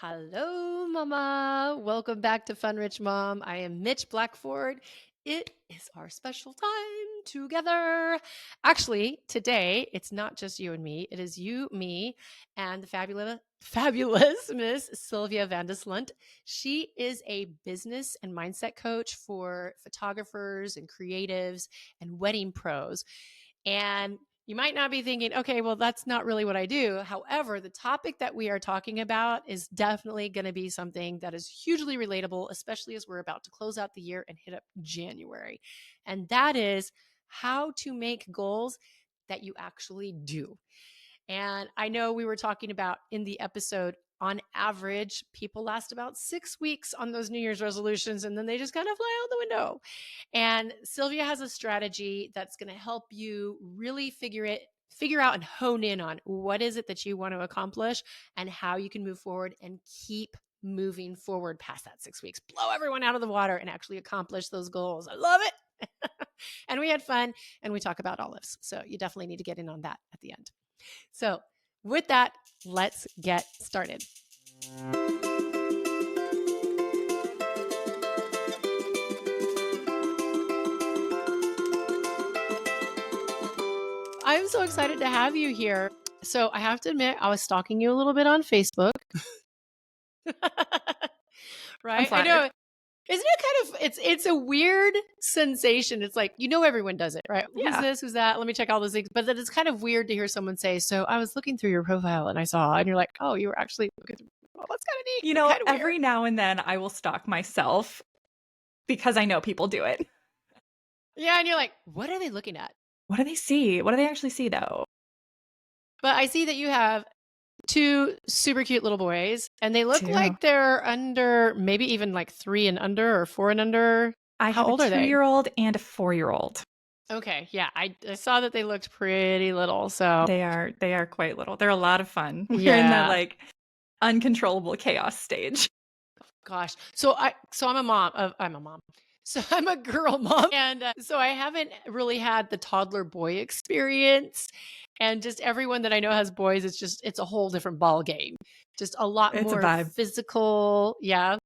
Hello, Mama. Welcome back to Fun Rich Mom. I am Mitch Blackford. It is our special time together. Actually, today it's not just you and me. It is you, me, and the fabulous Miss Sylvia VandeSlunt. She is a business and mindset coach for photographers and creatives and wedding pros. And you might not be thinking, okay, well, that's not really what I do. However, the topic that we are talking about is definitely going to be something that is hugely relatable, especially as we're about to close out the year and hit up January. And that is how to make goals that you actually do. And I know we were talking about in the episode, on average, people last about 6 weeks on those New Year's resolutions, and then they just kind of fly out the window. And Sylvia has a strategy that's going to help you really figure out and hone in on what is it that you want to accomplish and how you can move forward and keep moving forward past that 6 weeks. Blow everyone out of the water and actually accomplish those goals. I love it. And we had fun and we talk about olives. So you definitely need to get in on that at the end. So, with that, let's get started. I'm so excited to have you here. So, I have to admit, I was stalking you a little bit on Facebook. Right? I know. Isn't it kind of it's a weird sensation. It's like, everyone does it, right? Yeah. Who's this? Who's that? Let me check all those things. But then it's kind of weird to hear someone say, so I was looking through your profile and I saw, and you're like, oh, you were actually looking through. Oh, that's kind of neat. Kind of every now and then I will stalk myself because I know people do it. Yeah, and you're like, what are they looking at? What do they see? What do they actually see, though? But I see that you have 2 super cute little boys, and they look 2. like they're under, maybe even like 3 and under or 4 and under. I How have old a are they? 2-year-old and a 4-year-old. Okay, yeah, I saw that they looked pretty little, so They are quite little. They're a lot of fun. We're in yeah. that like uncontrollable chaos stage. Gosh, so I'm a mom. I'm a mom. So I'm a girl mom, and so I haven't really had the toddler boy experience. And just everyone that I know has boys. It's a whole different ball game. Just a lot It's a more vibe. physical. Yeah.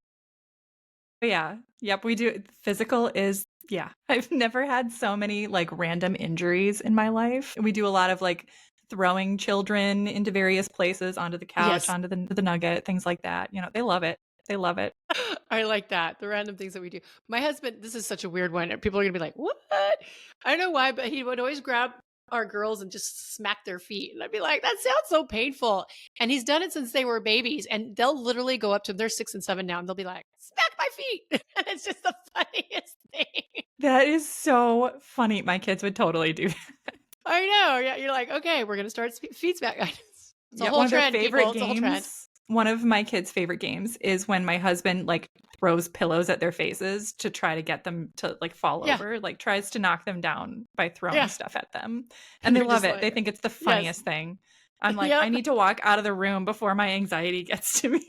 But yeah. Yep, we do. Physical is, yeah. I've never had so many like random injuries in my life. We do a lot of like throwing children into various places, onto the couch, Yes. onto the nugget, things like that. They love it. They love it. I like that. The random things that we do. My husband, this is such a weird one. People are going to be like, what? I don't know why, but he would always grab our girls and just smack their feet. And I'd be like, that sounds so painful. And he's done it since they were babies. And they'll literally go up to them. They're 6 and 7 now. And they'll be like, smack my feet. And it's just the funniest thing. That is so funny. My kids would totally do that. I know. Yeah. You're like, okay, we're going to start feet smack. It's a Yeah, whole one of their trend, favorite people. It's a whole trend. games. One of my kids' favorite games is when my husband like throws pillows at their faces to try to get them to like fall Yeah. over, like tries to knock them down by throwing Yeah. stuff at them. And they You're love just it. like, They think it's the funniest yes. thing. I'm like, Yep. I need to walk out of the room before my anxiety gets to me.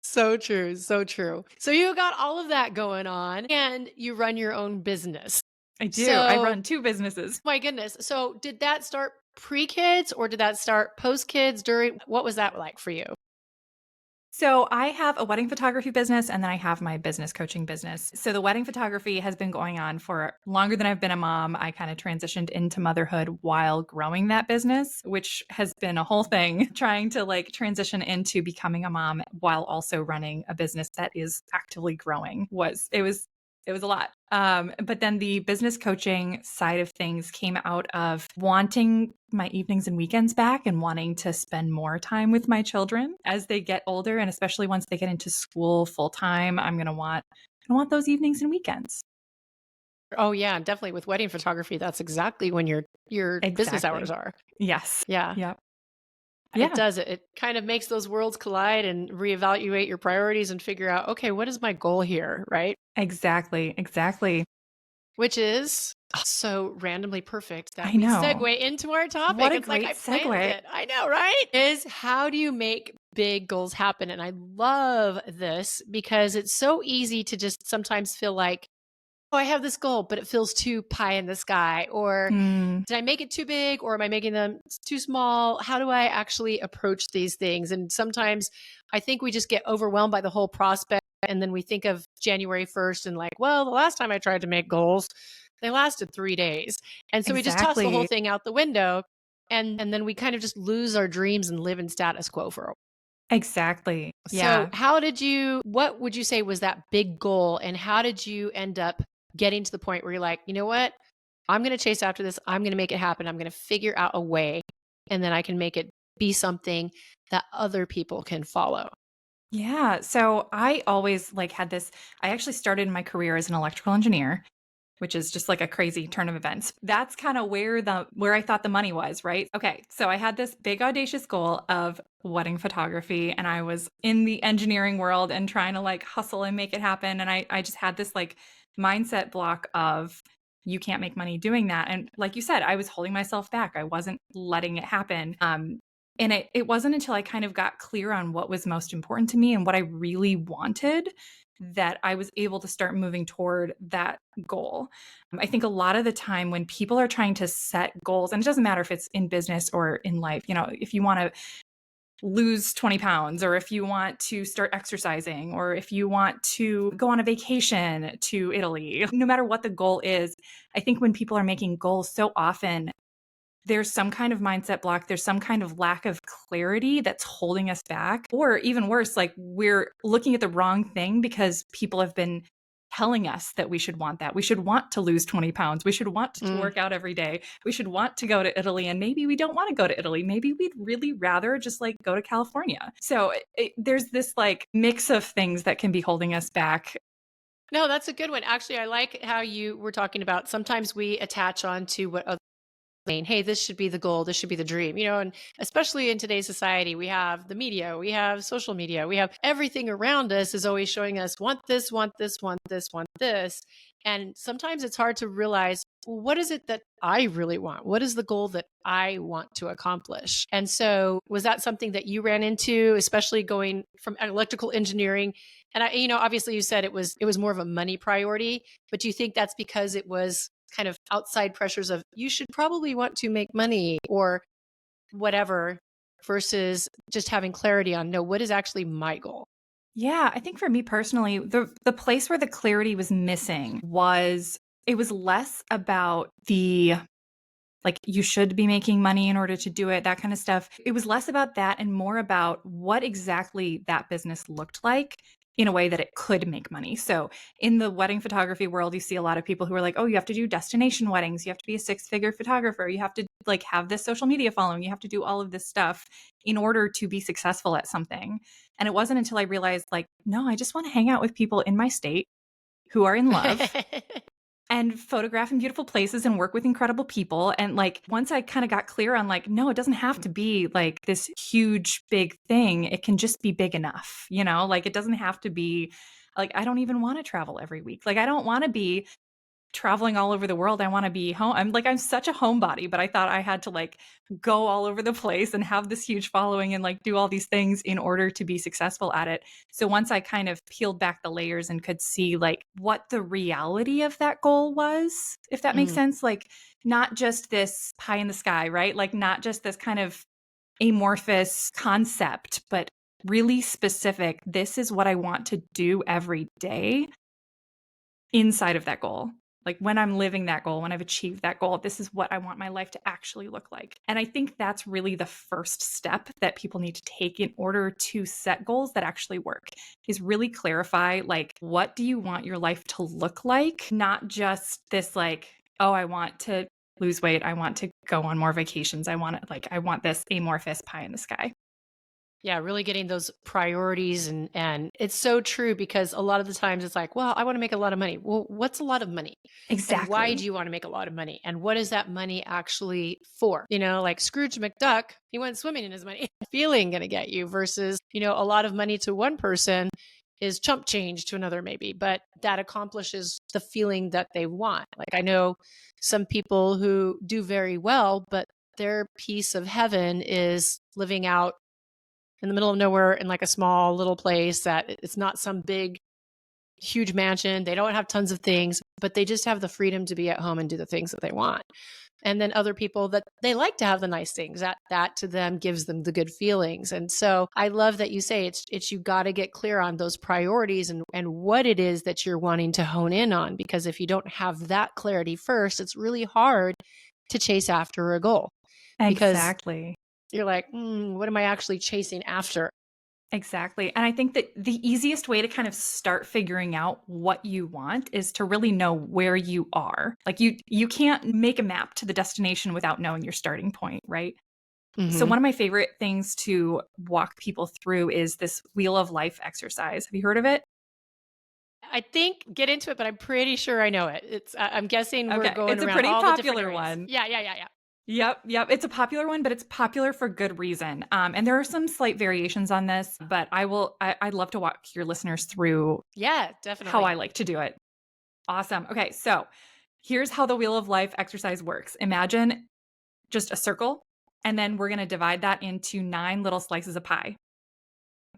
So true. So true. So you got all of that going on and you run your own business. I do. So, I run 2 businesses. my goodness. So did that start pre-kids or did that start post-kids what was that like for you? So I have a wedding photography business and then I have my business coaching business. So the wedding photography has been going on for longer than I've been a mom. I kind of transitioned into motherhood while growing that business, which has been a whole thing trying to like transition into becoming a mom while also running a business that is actively growing. It was a lot. But then the business coaching side of things came out of wanting my evenings and weekends back and wanting to spend more time with my children as they get older. And especially once they get into school full time, I'm going to want those evenings and weekends. Oh yeah, definitely with wedding photography. That's exactly when your business hours are. Yes. Yeah. Yep. It does. It kind of makes those worlds collide and reevaluate your priorities and figure out, okay, what is my goal here? Right. Exactly. Exactly. Which is so randomly perfect that I we know. segue into our topic. What a It's great like I planned segue. it. I know, right? Is how do you make big goals happen? And I love this because it's so easy to just sometimes feel like oh, I have this goal, but it feels too pie in the sky. Or Mm, did I make it too big or am I making them too small? How do I actually approach these things? And sometimes I think we just get overwhelmed by the whole prospect. And then we think of January 1st and like, well, the last time I tried to make goals, they lasted 3 days. And so we just toss the whole exactly. thing out the window. And then we kind of just lose our dreams and live in status quo for a while. Exactly. So, Yeah. what would you say was that big goal? And how did you end up getting to the point where you're like, you know what? I'm going to chase after this. I'm going to make it happen. I'm going to figure out a way and then I can make it be something that other people can follow. Yeah. So I always like had this. I actually started my career as an electrical engineer, which is just like a crazy turn of events. That's kind of where I thought the money was, right? Okay. So I had this big audacious goal of wedding photography and I was in the engineering world and trying to like hustle and make it happen. And I just had this like mindset block of you can't make money doing that. And like you said, I was holding myself back. I wasn't letting it happen. And it wasn't until I kind of got clear on what was most important to me and what I really wanted that I was able to start moving toward that goal. I think a lot of the time when people are trying to set goals, and it doesn't matter if it's in business or in life, if you want to lose 20 pounds, or if you want to start exercising, or if you want to go on a vacation to Italy, no matter what the goal is, I think when people are making goals so often, there's some kind of mindset block. There's some kind of lack of clarity that's holding us back. Or even worse, like we're looking at the wrong thing because people have been telling us that we should want that. We should want to lose 20 pounds. We should want to Mm. work out every day. We should want to go to Italy. And maybe we don't want to go to Italy. Maybe we'd really rather just like go to California. So there's this like mix of things that can be holding us back. No, that's a good one. Actually, I like how you were talking about sometimes we attach on to what other saying, hey, this should be the goal, this should be the dream, and especially in today's society, we have the media, we have social media, we have everything around us is always showing us want this, want this, want this, want this. And sometimes it's hard to realize, well, what is it that I really want? What is the goal that I want to accomplish? And so, was that something that you ran into, especially going from electrical engineering? And obviously you said it was more of a money priority, but do you think that's because it was kind of outside pressures of you should probably want to make money or whatever versus just having clarity on no, what is actually my goal? Yeah, I think for me personally, the place where the clarity was missing was it was less about the like you should be making money in order to do it, that kind of stuff. It was less about that and more about what exactly that business looked like in a way that it could make money. So, in the wedding photography world, you see a lot of people who are like, "Oh, you have to do destination weddings, you have to be a six-figure photographer, you have to like have this social media following, you have to do all of this stuff in order to be successful at something." And it wasn't until I realized like, "No, I just want to hang out with people in my state who are in love and photograph in beautiful places and work with incredible people." And like once I kind of got clear on like, no, it doesn't have to be like this huge big thing. It can just be big enough, like it doesn't have to be like I don't even want to travel every week. Like I don't want to be traveling all over the world. I want to be home. I'm such a homebody, but I thought I had to like go all over the place and have this huge following and like do all these things in order to be successful at it. So once I kind of peeled back the layers and could see like what the reality of that goal was, if that makes Mhm. sense, like not just this pie in the sky, right? Like not just this kind of amorphous concept, but really specific. This is what I want to do every day inside of that goal. Like when I'm living that goal, when I've achieved that goal, this is what I want my life to actually look like. And I think that's really the first step that people need to take in order to set goals that actually work is really clarify like what do you want your life to look like? Not just this like, oh, I want to lose weight, I want to go on more vacations. I want this amorphous pie in the sky. Yeah, really getting those priorities and it's so true because a lot of the times it's like, well, I want to make a lot of money. Well, what's a lot of money? And why do Exactly. you want to make a lot of money? And what is that money actually for? Like Scrooge McDuck, he went swimming in his money. Feeling going to get you versus, a lot of money to one person is chump change to another maybe, but that accomplishes the feeling that they want. Like I know some people who do very well, but their piece of heaven is living out in the middle of nowhere in like a small little place that it's not some big huge mansion, they don't have tons of things, but they just have the freedom to be at home and do the things that they want. And then other people that they like to have the nice things, that to them gives them the good feelings. And so I love that you say it's you got to get clear on those priorities and what it is that you're wanting to hone in on, because if you don't have that clarity first, it's really hard to chase after a goal, because Exactly. you're like, what am I actually chasing after? Exactly. And I think that the easiest way to kind of start figuring out what you want is to really know where you are. Like you can't make a map to the destination without knowing your starting point, right? So Hmm. one of my favorite things to walk people through is this wheel of life exercise. Have you heard of it? I think get into it, but I'm pretty sure I know it. I'm guessing we're Okay, going it's a around pretty all the different popular areas. one. Yeah, yeah, yeah, yeah. Yep. It's a popular one, but it's popular for good reason. And there are some slight variations on this, but I'd love to walk your listeners through Yeah, how definitely. I like to do it. Awesome. Okay, so here's how the wheel of life exercise works. Imagine just a circle, and then we're going to divide that into 9 little slices of pie.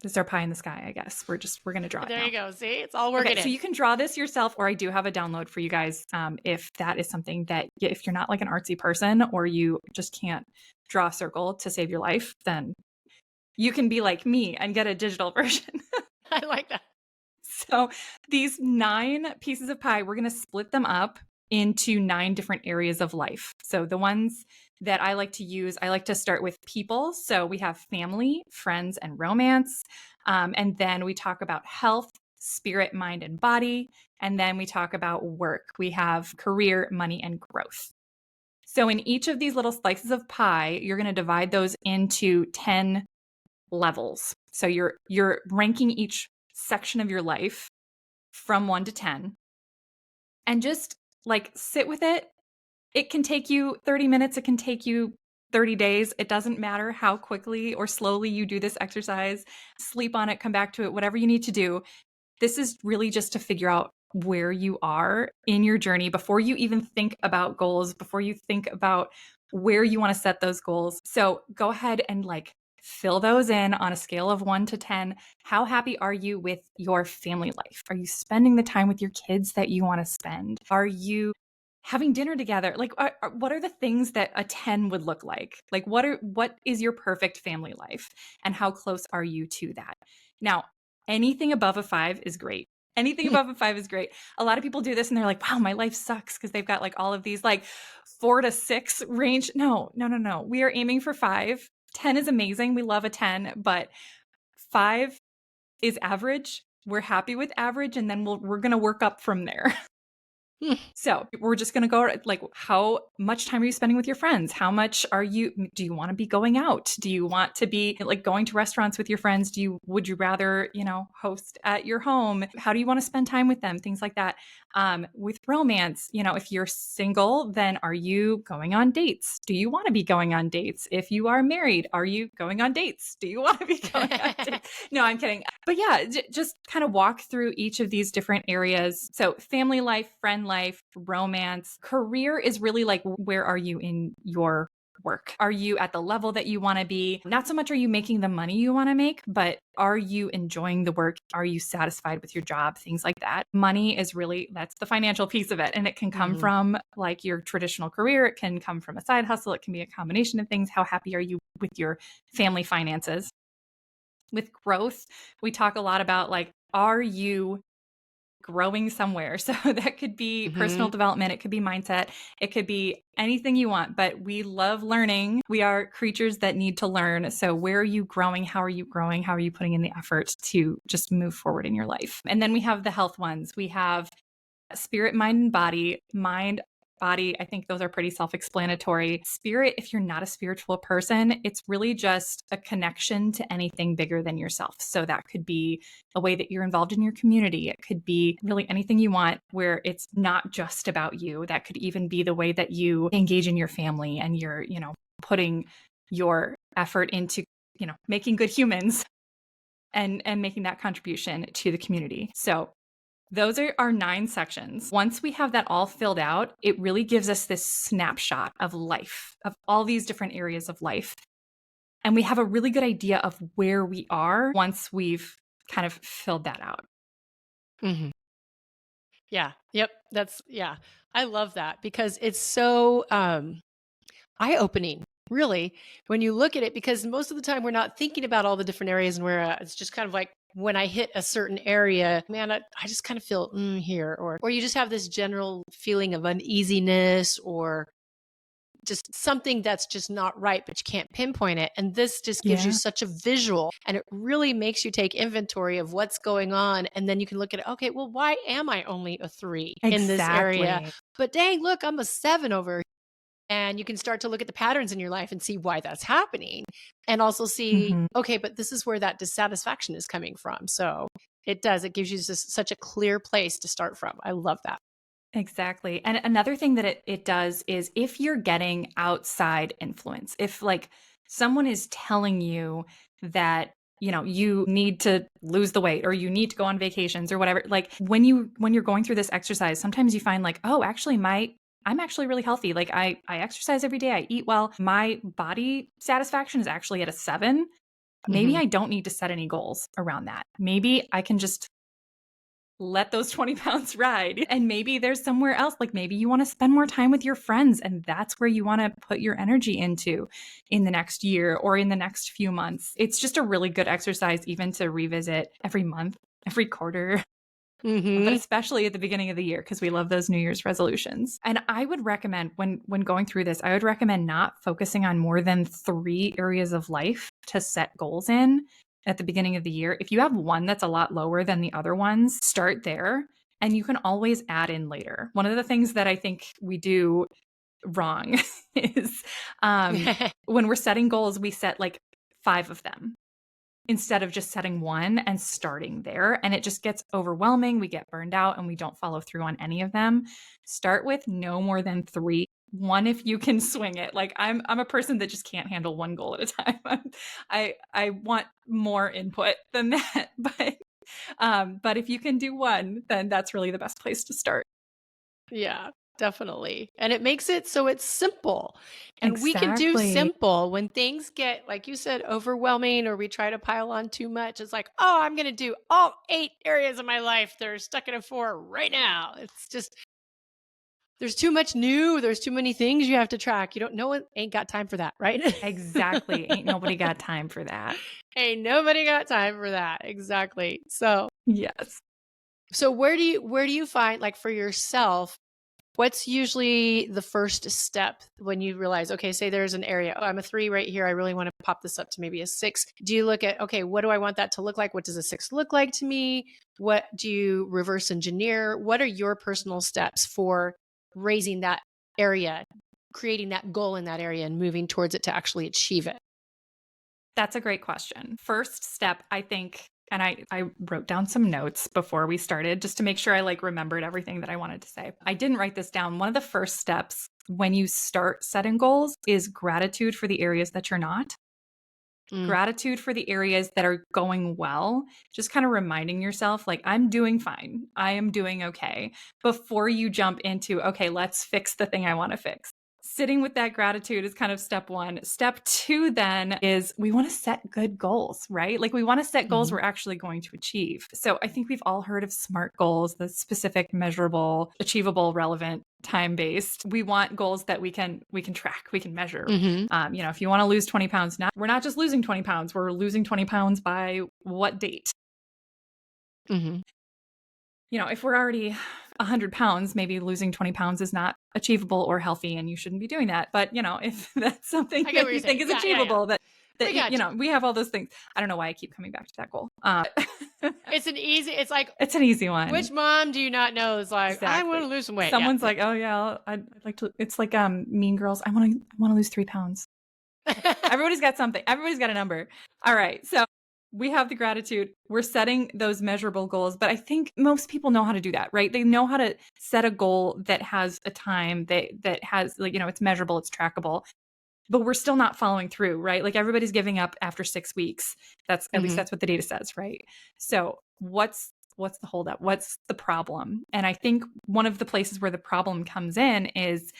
Is there pie in the sky? I guess we're going to draw it There now. you go. See, it's all Okay, working so in. you can draw this yourself, or I do have a download for you guys if that is something that if you're not like an artsy person or you just can't draw a circle to save your life, then you can be like me and get a digital version. I like that. So these 9 pieces of pie, we're going to split them up into 9 different areas of life. So the ones that I like to use, I like to start with people. So we have family, friends, and romance. And then we talk about health, spirit, mind, and body. And then we talk about work. We have career, money, and growth. So in each of these little slices of pie, you're going to divide those into 10 levels. So you're ranking each section of your life from 1 to 10 and just like sit with it. It can take you 30 minutes, it can take you 30 days. It doesn't matter how quickly or slowly you do this exercise. Sleep on it, come back to it, whatever you need to do. This is really just to figure out where you are in your journey before you even think about goals, before you think about where you want to set those goals. So go ahead and like fill those in on a scale of 1 to 10. How happy are you with your family life? Are you spending the time with your kids that you want to spend? Are you having dinner together? Like what are the things that a 10 would look like? Like what is your perfect family life and how close are you to that? Now, anything above a 5 is great. Anything above a 5 is great. A lot of people do this and they're like, wow, my life sucks because they've got like all of these like 4 to 6 range. No, no, no, no. We are aiming for 5. 10 is amazing. We love a 10, but 5 is average. We're happy with average, and then we're going to work up from there. So we're just going to go like, how much time are you spending with your friends? How much do you want to be going out? Do you want to be like going to restaurants with your friends? Would you rather, host at your home? How do you want to spend time with them? Things like that. With romance, if you're single, then are you going on dates? Do you want to be going on dates? If you are married, are you going on dates? Do you want to be going on dates? No, I'm kidding. But yeah, just kind of walk through each of these different areas. So, family life, friend life, romance, career is really like, where are you in your work? Are you at the level that you want to be? Not so much are you making the money you want to make, but are you enjoying the work? Are you satisfied with your job? Things like that. Money is really, that's the financial piece of it. And it can come Hmm. from like your traditional career. It can come from a side hustle. It can be a combination of things. How happy are you with your family finances? With growth, we talk a lot about like, are you growing somewhere? So that could be personal Hmm. development, it could be mindset, it could be anything you want, but we love learning. We are creatures that need to learn. So where are you growing? How are you growing? How are you putting in the effort to just move forward in your life? And then we have the health ones. We have spirit, mind, and body. Mind, body, I think those are pretty self explanatory. Spirit, if you're not a spiritual person, it's really just a connection to anything bigger than yourself. So that could be a way that you're involved in your community. It could be really anything you want where it's not just about you. That could even be the way that you engage in your family and you're, putting your effort into, making good humans and making that contribution to the community. So those are our 9 sections. Once we have that all filled out, it really gives us this snapshot of life, of all these different areas of life. And we have a really good idea of where we are once we've kind of filled that out. Hmm. Yeah. Yep. Yeah. I love that because it's so eye-opening, really, when you look at it, because most of the time we're not thinking about all the different areas and where it's just kind of like when I hit a certain area, man, I just kind of feel here, or you just have this general feeling of uneasiness or just something that's just not right, but you can't pinpoint it. And this just gives you Yeah, such a visual and it really makes you take inventory of what's going on. And then you can look at it, okay, well, why am I only a 3 in this area? exactly. But dang, look, I'm a 7 over, and you can start to look at the patterns in your life and see why that's happening. And also see, Mhm. okay, but this is where that dissatisfaction is coming from. So it gives you just such a clear place to start from. I love that. Exactly. And another thing that it does is if you're getting outside influence, if like someone is telling you that, you need to lose the weight or you need to go on vacations or whatever, like when you're going through this exercise, sometimes you find like, oh, actually I'm actually really healthy. Like I exercise every day, I eat well. My body satisfaction is actually at a 7. Maybe Hmm. I don't need to set any goals around that. Maybe I can just let those 20 pounds ride. And maybe there's somewhere else, like maybe you want to spend more time with your friends, and that's where you want to put your energy into in the next year or in the next few months. It's just a really good exercise, even to revisit every month, every quarter, but Hmm. especially at the beginning of the year because we love those New Year's resolutions. And I would recommend when going through this, I would recommend not focusing on more than 3 areas of life to set goals in at the beginning of the year. If you have one that's a lot lower than the other ones, start there and you can always add in later. One of the things that I think we do wrong is when we're setting goals, we set like 5 of them instead of just setting one and starting there. And it just gets overwhelming. We get burned out and we don't follow through on any of them. Start with no more than 3. One if you can swing it. Like I'm a person that just can't handle one goal at a time. I want more input than that. But if you can do one, then that's really the best place to start. Yeah, definitely. And it makes it so it's simple. And we can do Exactly. simple when things get, like you said, overwhelming or we try to pile on too much. It's like, oh, I'm going to do all 8 areas of my life that are stuck in a 4 right now. It's just, there's too much new. There's too many things you have to track. You don't know it. Ain't got time for that, right? Exactly. Ain't nobody got time for that. Ain't nobody got time for that. Exactly. Yes. So where do you find, like, for yourself, what's usually the first step when you realize, okay, say there's an area, oh, I'm a 3 right here. I really want to pop this up to maybe a 6. Do you look at, okay, what do I want that to look like? What does a 6 look like to me? What do you reverse engineer? What are your personal steps for raising that area, creating that goal in that area and moving towards it to actually achieve it? That's a great question. First step, I think, and I wrote down some notes before we started just to make sure I like remembered everything that I wanted to say. I didn't write this down. One of the first steps when you start setting goals is gratitude for the areas that you're not. Mm, Gratitude for the areas that are going well. Just kind of reminding yourself, like, I'm doing fine. I am doing okay. Before you jump into, okay, let's fix the thing I want to fix. Sitting with that gratitude is kind of step 1. Step 2 then is we want to set good goals, right? Like we want to set goals mhm, we're actually going to achieve. So I think we've all heard of SMART goals, the specific, measurable, achievable, relevant, time-based. We want goals that we can track, we can measure. mhm, If you want to lose 20 pounds, we're not just losing 20 pounds, we're losing 20 pounds by what date? mhm. If we're already 100 pounds, maybe losing 20 pounds is not achievable or healthy and you shouldn't be doing that. But, if that's something I get that what you're you think saying. is Yeah, yeah, yeah. achievable, We got you. we have all those things. I don't know why I keep coming back to that goal. It's like, It's an easy one. which mom do you not know is like, I want to Exactly. lose some weight? Yeah. Someone's like, oh yeah, I'd like to. It's like Mean Girls. I want to lose 3 pounds. Everybody's got something. Everybody's got a number. All right. So we have the gratitude. We're setting those measurable goals, but I think most people know how to do that, right? They know how to set a goal that has a time that has like, it's measurable, it's trackable, but we're still not following through, right? Like everybody's giving up after 6 weeks. That's at least Mhm, that's what the data says, right? So what's the holdup? What's the problem? And I think one of the places where the problem comes in is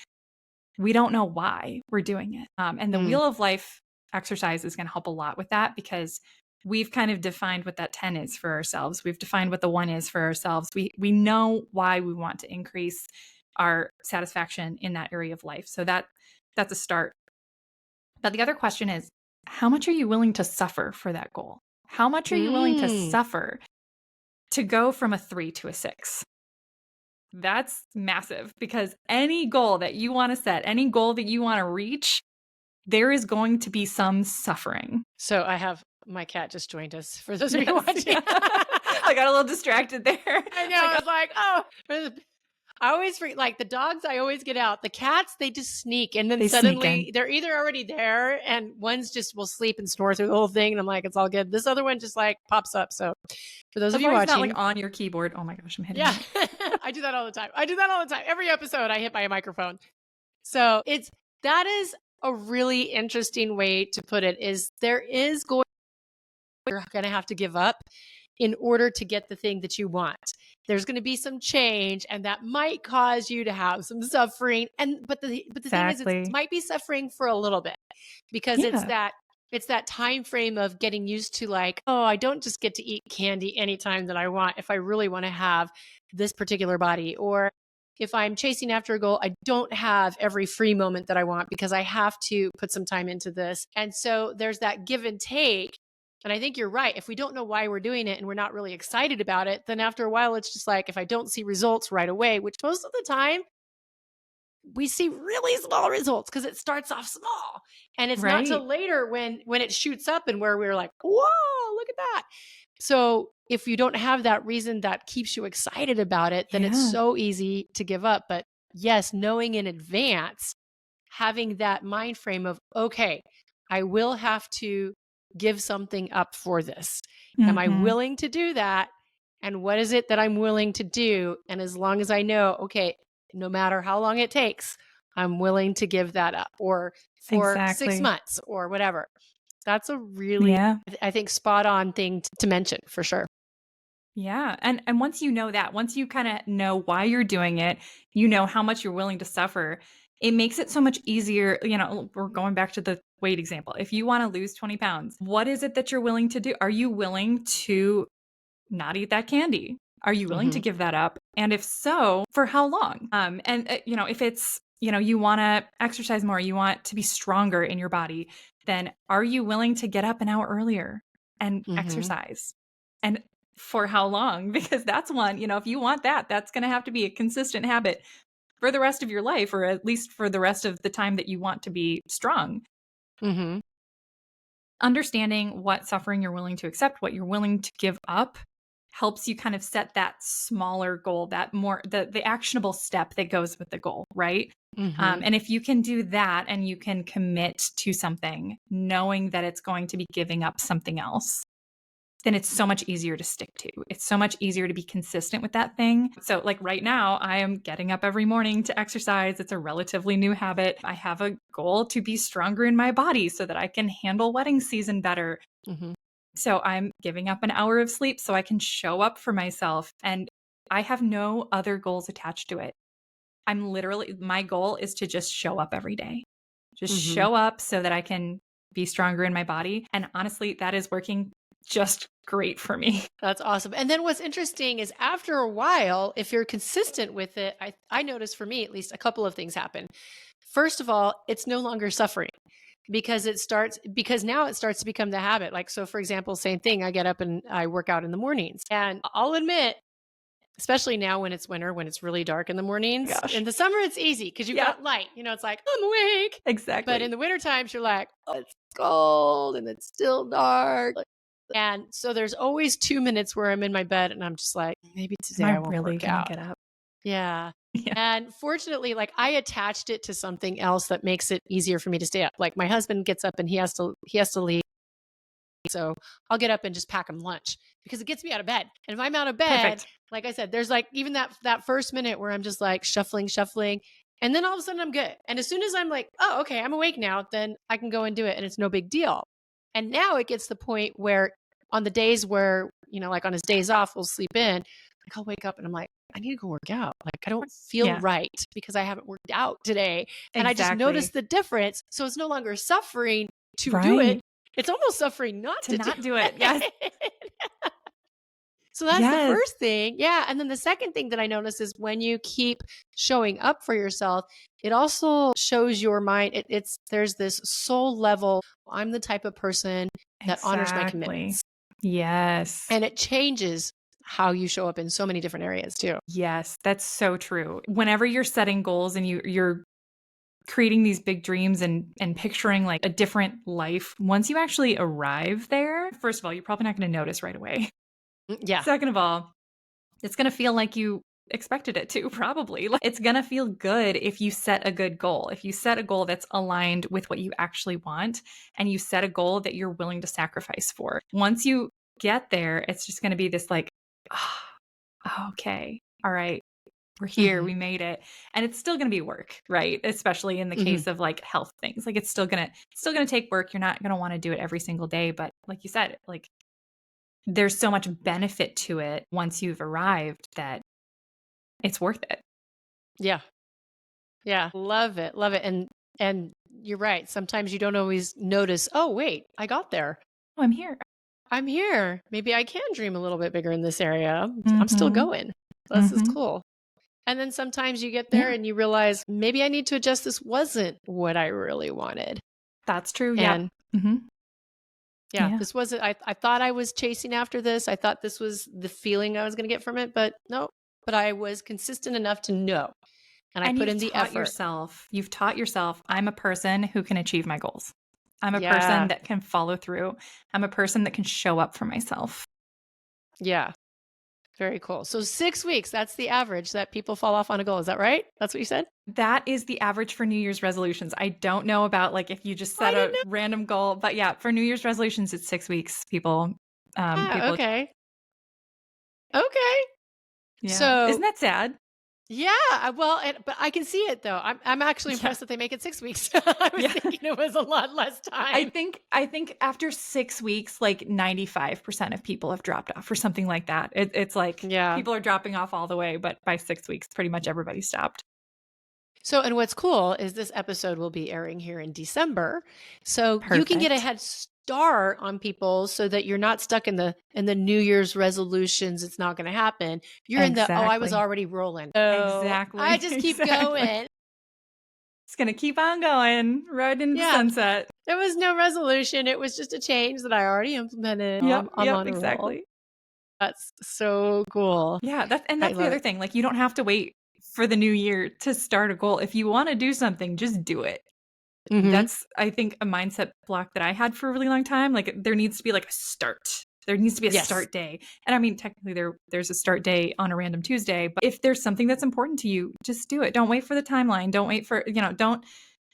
we don't know why we're doing it. And the mm, Wheel of Life exercise is going to help a lot with that because we've kind of defined what that 10 is for ourselves. We've defined what the 1 is for ourselves. We know why we want to increase our satisfaction in that area of life. So that's a start. But the other question is, how much are you willing to suffer for that goal? How much are you willing to Mm. suffer to go from a 3 to a 6? That's massive, because any goal that you want to set, any goal that you want to reach, there is going to be some suffering. So I have my cat just joined us for those of you Yes. watching. Yeah. I got a little distracted there. I know. Like, I was like, oh, I always forget, like the dogs, I always get out. The cats, they just sneak. And then they sneak in. suddenly they're either already there and one's just will sleep and snore through the whole thing. And I'm like, it's all good. This other one just like pops up. So for those of As you long as it's not like watching, on your keyboard. Oh my gosh, I'm hitting yeah, it. I do that all the time. I do that all the time. Every episode I hit by a microphone. So that is a really interesting way to put it, is there is going, you're going to have to give up in order to get the thing that you want. There's going to be some change, and that might cause you to have some suffering. And but the thing is, it Exactly. might be suffering for a little bit, because Yeah. it's that time frame of getting used to, like, oh, I don't just get to eat candy anytime that I want if I really want to have this particular body, or if I'm chasing after a goal, I don't have every free moment that I want because I have to put some time into this. And so there's that give and take. And I think you're right. If we don't know why we're doing it and we're not really excited about it, then after a while, it's just like, if I don't see results right away, which most of the time we see really small results because it starts off small. And it's not Right. till later when it shoots up and where we're like, whoa, look at that. So if you don't have that reason that keeps you excited about it, then it's Yeah. so easy to give up. But yes, knowing in advance, having that mind frame of, okay, I will have to give something up for this. Am I Hmm. willing to do that? And what is it that I'm willing to do? And as long as I know, okay, no matter how long it takes, I'm willing to give that up, or for 6 Exactly. months or whatever. That's a really, Yeah. I think, spot on thing to mention for sure. Yeah. And once you know that, once you kind of know why you're doing it, you know how much you're willing to suffer, it makes it so much easier. We're going back to the weight example. If you want to lose 20 pounds, what is it that you're willing to do? Are you willing to not eat that candy? Are you willing to Hmm. give that up? And if so, for how long? If it's, you want to exercise more, you want to be stronger in your body, then are you willing to get up an hour earlier and Hmm. exercise? And for how long? Because that's one, if you want that, that's going to have to be a consistent habit for the rest of your life, or at least for the rest of the time that you want to be strong. Hmm. Understanding what suffering you're willing to accept, what you're willing to give up, helps you kind of set that smaller goal, that more the actionable step that goes with the goal, right? Hmm. And if you can do that and you can commit to something, knowing that it's going to be giving up something else, then it's so much easier to stick to. It's so much easier to be consistent with that thing. So, like right now, I am getting up every morning to exercise. It's a relatively new habit. I have a goal to be stronger in my body so that I can handle wedding season better. Hmm. So, I'm giving up an hour of sleep so I can show up for myself. And I have no other goals attached to it. My goal is to just show up every day, just Hmm. show up so that I can be stronger in my body. And honestly, that is working just great for me. That's awesome. And then what's interesting is, after a while, if you're consistent with it, I noticed, for me at least, a couple of things happen. First of all, it's no longer suffering, because now it starts to become the habit. Like, so for example, same thing, I get up and I work out in the mornings. And I'll admit, especially now when it's winter, when it's really dark in the mornings. In Gosh. the summer, it's easy because you've Yeah, got light. It's like, I'm awake. But in exactly. the winter times, you're like, oh, it's cold and it's still dark. And so there's always 2 minutes where I'm in my bed and I'm just like, maybe Am today I I won't really work gonna out. get up? Yeah. Yeah. And fortunately, like, I attached it to something else that makes it easier for me to stay up. Like, my husband gets up and he has to leave. So I'll get up and just pack him lunch because it gets me out of bed. And if I'm out of bed, Perfect. like I said, there's like even that first minute where I'm just like shuffling, shuffling, and then all of a sudden I'm good. And as soon as I'm like, oh, okay, I'm awake now, then I can go and do it, and it's no big deal. And now it gets to the point where, on the days where, like on his days off, we'll sleep in. Like, I'll wake up and I'm like, I need to go work out. Like, I don't feel Yeah, right because I haven't worked out today. And I just exactly. noticed the difference. So it's no longer suffering to do it. Right. It's almost suffering not to to do not do it. Yes. it. So that's the Yes. first thing. Yeah, and then the second thing that I notice is when you keep showing up for yourself, it also shows your mind it's there's this soul level, I'm the type of person that honors my Exactly. commitments. Yes. And it changes how you show up in so many different areas too. Yes, that's so true. Whenever you're setting goals and you're creating these big dreams and picturing like a different life, once you actually arrive there, first of all, you're probably not going to notice right away. Yeah. Second of all, it's going to feel like you expected it to, probably. Like, it's going to feel good if you set a good goal. If you set a goal that's aligned with what you actually want and you set a goal that you're willing to sacrifice for. Once you get there, it's just going to be this like, oh, okay, all right, we're here, Mhm. we made it. And it's still going to be work, right? Especially in the Mhm. case of like health things. Like, it's still going to take work. You're not going to want to do it every single day, but like you said, like there's so much benefit to it once you've arrived that it's worth it. Yeah. Yeah. Love it. Love it. And you're right. Sometimes you don't always notice, "Oh, wait, I got there. Oh, I'm here. I'm here. Maybe I can dream a little bit bigger in this area. I'm still Mhm. going." This is Mhm. cool. And then sometimes you get there Yeah, and you realize, maybe I need to adjust. This wasn't what I really wanted. that's true. Yep. And Mhm. yeah, Yeah. this wasn't I thought I was chasing after this. I thought this was the feeling I was going to get from it, but no. But I was consistent enough to know, and I And put in the effort. you've taught yourself, I'm a person who can achieve my goals. I'm a person Yeah. that can follow through. I'm a person that can show up for myself. Yeah. Very cool. So 6 weeks, that's the average that people fall off on a goal. Is that right? That's what you said? That is the average for New Year's resolutions. I don't know about like if you just I set didn't a know. random goal, but yeah, for New Year's resolutions, it's 6 weeks. People, Ah, people, okay. Okay. yeah. Isn't So that sad? yeah, well, but I can see it though. I'm actually Yeah. impressed that they make it 6 weeks. I was Yeah. thinking it was a lot less time. I think after 6 weeks, like 95% of people have dropped off or something like that. It's like Yeah. people are dropping off all the way, but by 6 weeks, pretty much everybody stopped. So, and what's cool is this episode will be airing here in December. So you can get a Perfect. head start on people so that you're not stuck in the New Year's resolutions. It's not going to happen. You're in the, oh, I was Exactly. already rolling. So I Exactly. just keep Exactly. going. It's gonna keep on going right into the Yeah. sunset. There was no resolution. It was just a change that I already implemented. Yep. I'm Yep. on a roll. Exactly. That's so cool. Yeah. I That's the love other it. thing. Like you don't have to wait for the new year to start a goal. If you want to do something, just do it. Hmm. That's, I think, a mindset block that I had for a really long time. Like there needs to be like a start. There needs to be a Yes. start day. And I mean, technically there's a start day on a random Tuesday, but if there's something that's important to you, just do it. Don't wait for the timeline. Don't wait for, don't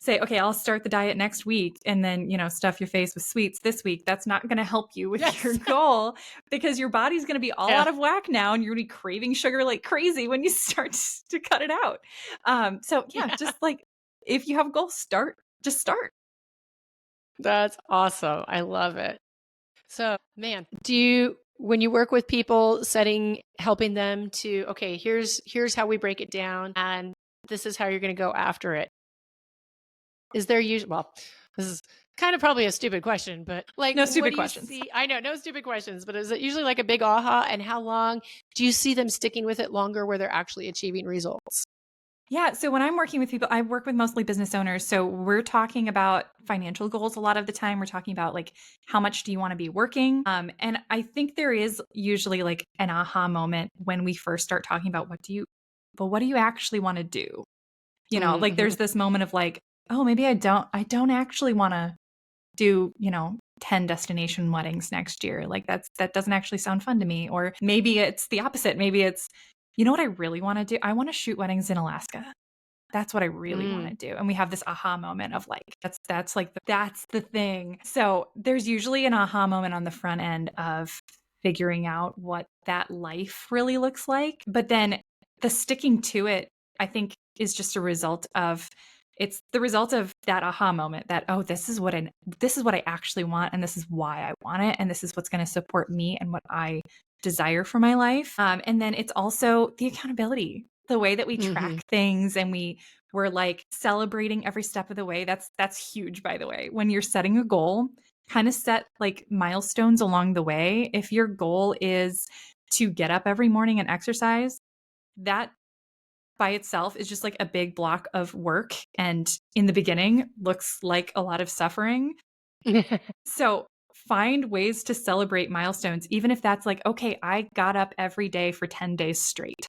say, okay, I'll start the diet next week and then, stuff your face with sweets this week. That's not going to help you with your Yes. goal because your body's going to be all Yeah. out of whack now and you're going to be craving sugar like crazy when you start to cut it out. So yeah, Yeah. just like if you have a goal, just start. That's awesome. I love it. So, man, do you when you work with people helping them to, okay, here's how we break it down and this is how you're going to go after it. Is there usually, well, this is kind of probably a stupid question, but like No what stupid do you questions. see? I know, no stupid questions, but is it usually like a big aha, and how long do you see them sticking with it longer where they're actually achieving results? Yeah. So when I'm working with people, I work with mostly business owners. So we're talking about financial goals a lot of the time. We're talking about like, how much do you want to be working? And I think there is usually like an aha moment when we first start talking about what do you actually want to do? Like Mm-hmm. there's this moment of like, oh, maybe I don't actually want to do, 10 destination weddings next year. Like that doesn't actually sound fun to me. Or maybe it's the opposite. Maybe it's, you know what I really want to do? I want to shoot weddings in Alaska. That's what I really want Mm. to do. And we have this aha moment of like, that's the thing. So there's usually an aha moment on the front end of figuring out what that life really looks like. But then the sticking to it, I think, is just a result of it's the result of that aha moment that, oh, this is what I actually want, and this is why I want it, and this is what's going to support me and what I desire for my life. And then it's also the accountability, the way that we Mm-hmm. track things and we're like celebrating every step of the way. That's huge, by the way. When you're setting a goal, kind of set like milestones along the way. If your goal is to get up every morning and exercise, that by itself is just like a big block of work and in the beginning looks like a lot of suffering. So find ways to celebrate milestones, even if that's like, okay, I got up every day for 10 days straight.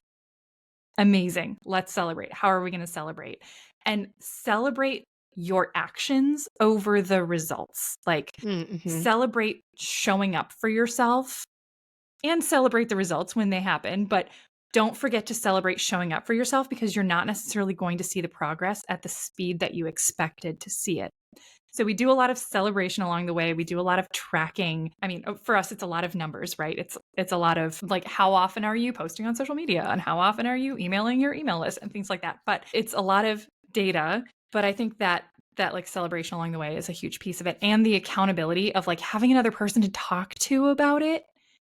Amazing. Let's celebrate. How are we going to celebrate? And celebrate your actions over the results. Like, Mm-hmm. celebrate showing up for yourself and celebrate the results when they happen. But don't forget to celebrate showing up for yourself because you're not necessarily going to see the progress at the speed that you expected to see it. So we do a lot of celebration along the way. We do a lot of tracking. I mean, for us, it's a lot of numbers, right? It's a lot of like, how often are you posting on social media and how often are you emailing your email list and things like that. But it's a lot of data. But I think that like celebration along the way is a huge piece of it, and the accountability of like having another person to talk to about it.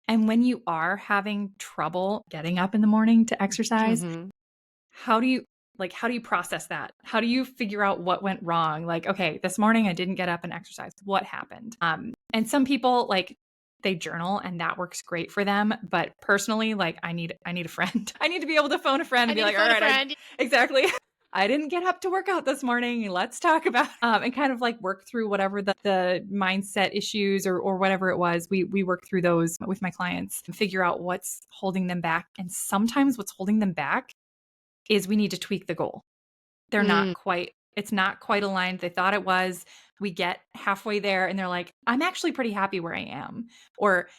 And when you are having trouble getting up in the morning to exercise, Mm-hmm. how do you how do you process that? How do you figure out what went wrong? Like, okay, this morning I didn't get up and exercise. What happened? And some people like they journal and that works great for them. But personally, like I need a friend. I need to be able to phone a friend I and be need to like, all phone a right, friend. exactly. I didn't get up to work out this morning. Let's talk about and kind of like work through whatever the mindset issues or whatever it was. We work through those with my clients and figure out what's holding them back. And sometimes what's holding them back is we need to tweak the goal. Mm, It's not quite aligned. They thought it was. We get halfway there and they're like, I'm actually pretty happy where I am. Or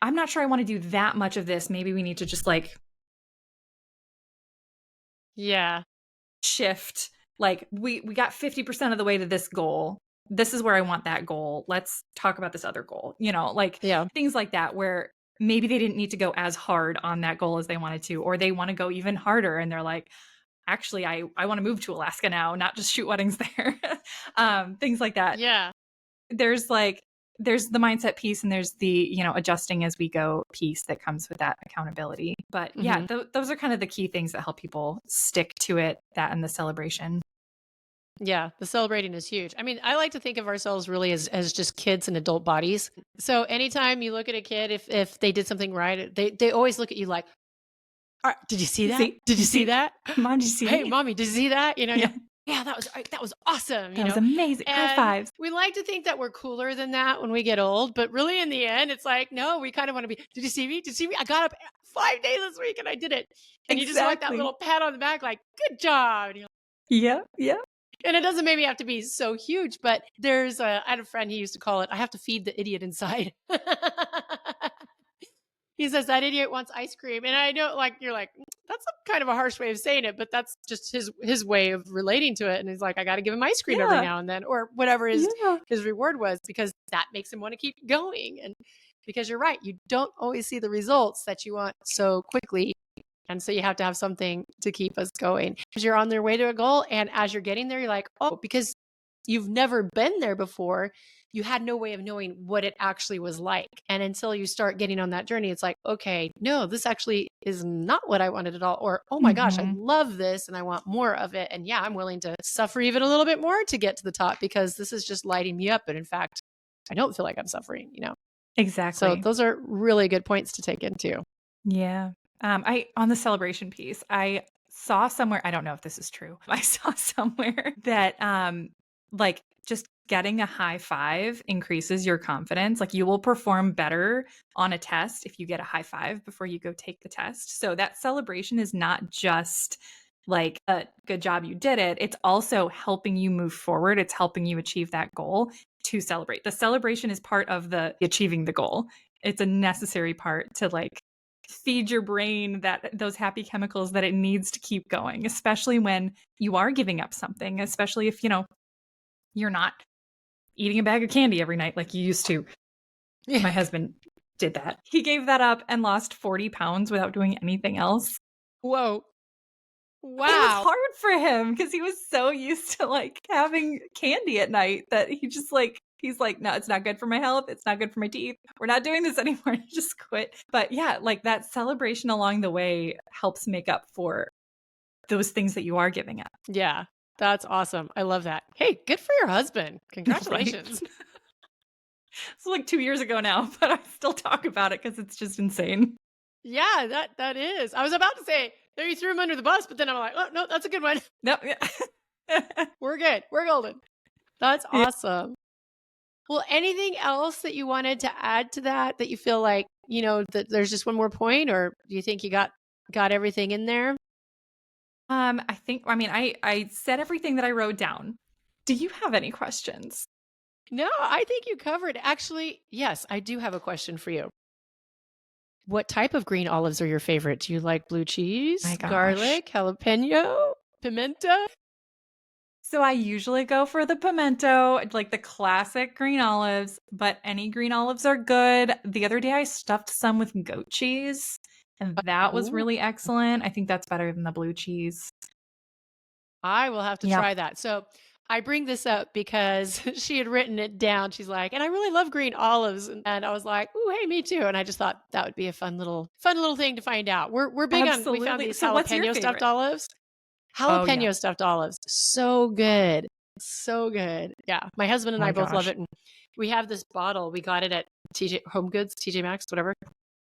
I'm not sure I want to do that much of this. Maybe we need to just like yeah. shift. Like we got 50% of the way to this goal. This is where I want that goal. Let's talk about this other goal. Like Yeah. things like that where maybe they didn't need to go as hard on that goal as they wanted to, or they want to go even harder and they're like, actually, I want to move to Alaska now, not just shoot weddings there. Things like that. Yeah. There's like, there's the mindset piece and there's the, adjusting as we go piece that comes with that accountability. But yeah, Mm-hmm. those are kind of the key things that help people stick to it, that and the celebration. Yeah, the celebrating is huge. I mean, I like to think of ourselves really as just kids in adult bodies. So anytime you look at a kid, if they did something right, they always look at you like, did you see that? See, Did you you see see, that? Mom, did you Hey, see? mommy, did you see that? And Yeah, you're, yeah, that was awesome. that was amazing. High And fives. we like to think that we're cooler than that when we get old, but really in the end, it's like, no, we kind of want to be. Did you see me? Did you see me? I got up 5 days this week and I did it. And you just want that Exactly. little pat on the back, like, good job. Yeah, yeah, And it doesn't maybe have to be so huge, but I had a friend, he used to call it, I have to feed the idiot inside. He says that idiot wants ice cream. And I know, like, you're like, that's a kind of a harsh way of saying it, but that's just his way of relating to it. And he's like, I got to give him ice cream every yeah, now and then, or whatever yeah. his reward was, because that makes him want to keep going. And because you're right, you don't always see the results that you want so quickly. And so you have to have something to keep us going. As you're on their way to a goal, and as you're getting there, you're like, oh, because you've never been there before, you had no way of knowing what it actually was like. And until you start getting on that journey, it's like, okay, no, this actually is not what I wanted at all. Or, oh my gosh, I Hmm. love this and I want more of it. And yeah, I'm willing to suffer even a little bit more to get to the top because this is just lighting me up. And in fact, I don't feel like I'm suffering. So Exactly. those are really good points to take into. Yeah. I on the celebration piece, I saw somewhere, I don't know if this is true. I saw somewhere that like just getting a high five increases your confidence. Like you will perform better on a test if you get a high five before you go take the test. So that celebration is not just like a good job you did it. It's also helping you move forward. It's helping you achieve that goal to celebrate. The celebration is part of the achieving the goal. It's a necessary part to like feed your brain that those happy chemicals that it needs to keep going, especially when you are giving up something, especially if you're not eating a bag of candy every night like you used to. Yeah. My husband did that. He gave that up and lost 40 pounds without doing anything else. Whoa. It was Wow. hard for him because he was so used to like having candy at night that he's like, no, it's not good for my health. It's not good for my teeth. We're not doing this anymore. Just quit. But yeah, like that celebration along the way helps make up for those things that you are giving up. Yeah. That's awesome. I love that. Hey, good for your husband. Right. Congratulations. It's like 2 years ago now, but I still talk about it because it's just insane. Yeah, that is. I was about to say, there you threw him under the bus, but then I'm like, "Oh, no, that's a good one. No, yeah. We're good. We're golden." That's Yeah. awesome. Well, anything else that you wanted to add to that, that you feel like, that there's just one more point, or do you think you got everything in there? I said everything that I wrote down. Do you have any questions? No, I think you covered. Actually, yes, I do have a question for you. What type of green olives are your favorite? Do you like blue My cheese, gosh. garlic, jalapeno, pimento? So I usually go for the pimento, like the classic green olives, but any green olives are good. The other day I stuffed some with goat cheese, and that was Ooh, really excellent. I think that's better than the blue cheese. I will have to Yep. try that. So I bring this up because she had written it down. She's like, and I really love green olives. And I was like, ooh, hey, me too. And I just thought that would be a fun little thing to find out. We're big on, we found Absolutely. these So what's your jalapeno stuffed favorite? olives. Oh, yeah. Jalapeno stuffed olives. So good. So good. Yeah. My husband Oh and I my both love gosh. it. And we have this bottle. We got it at TJ Home Goods, TJ Maxx, whatever.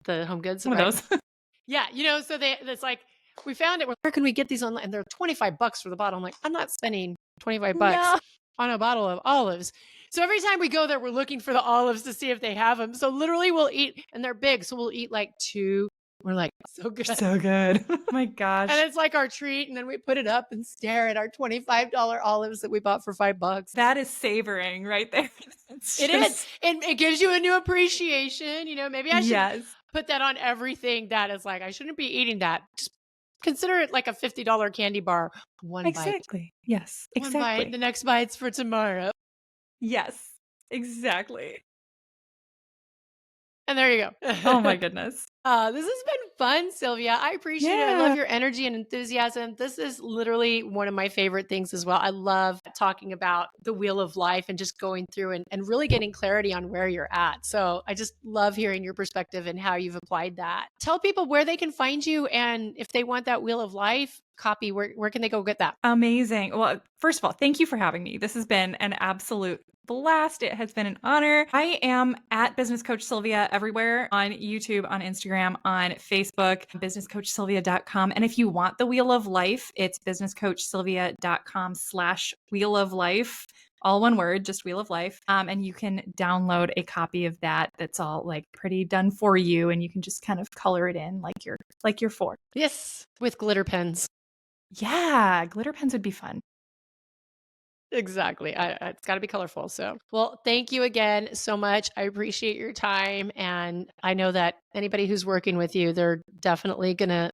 The Home Goods, One of right? those. Yeah. So it's like, we found it. Where can we get these online? And they're $25 for the bottle. I'm like, I'm not spending 25 bucks No. on a bottle of olives. So every time we go there, we're looking for the olives to see if they have them. So literally we'll eat, and they're big. So we'll eat like two. We're like, so good. So good. Oh my And gosh. it's like our treat. And then we put it up and stare at our $25 olives that we bought for $5. That is savoring right there. It's It is. just And it gives you a new appreciation. Maybe I should yes. put that on everything that is like, I shouldn't be eating that. Just consider it like a $50 candy bar. One bite. Exactly. Yes. One bite. The Exactly. next bite's for tomorrow. Yes. Exactly. And there you Oh my go. goodness. This has been fun, Sylvia. I appreciate it. I love Yeah. your energy and enthusiasm. This is literally one of my favorite things as well. I love talking about the wheel of life and just going through and really getting clarity on where you're at. So I just love hearing your perspective and how you've applied that. Tell people where they can find you, and if they want that wheel of life copy, where can they go get that? Amazing. Well, first of all, thank you for having me. This has been an absolute blast. It has been an honor. I am at Business Coach Sylvia everywhere, on YouTube, on Instagram, on Facebook, businesscoachsylvia.com. And if you want the Wheel of Life, it's businesscoachsylvia.com/Wheel of Life. All one word, just Wheel of Life. And you can download a copy of that. That's all like pretty done for you. And you can just kind of color it in like you're four. Yes, with glitter pens. Yeah, glitter pens would be fun. Exactly. It's got to be colorful. So, well, thank you again so much. I appreciate your time. And I know that anybody who's working with you, they're definitely going to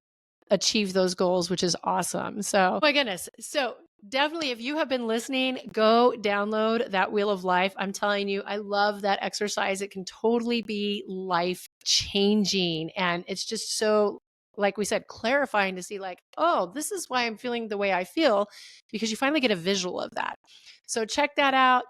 achieve those goals, which is awesome. So, my goodness. So, definitely, if you have been listening, go download that Wheel of Life. I'm telling you, I love that exercise. It can totally be life changing. And it's just so, like we said, clarifying to see, like, oh, this is why I'm feeling the way I feel, because you finally get a visual of that. So, check that out.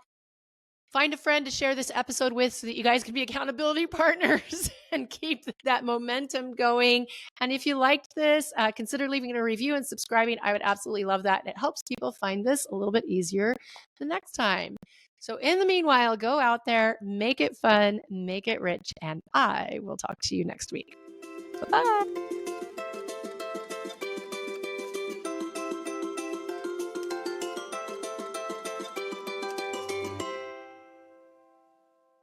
Find a friend to share this episode with so that you guys can be accountability partners and keep that momentum going. And if you liked this, consider leaving a review and subscribing. I would absolutely love that. It helps people find this a little bit easier the next time. So, in the meanwhile, go out there, make it fun, make it rich, and I will talk to you next week. Bye bye.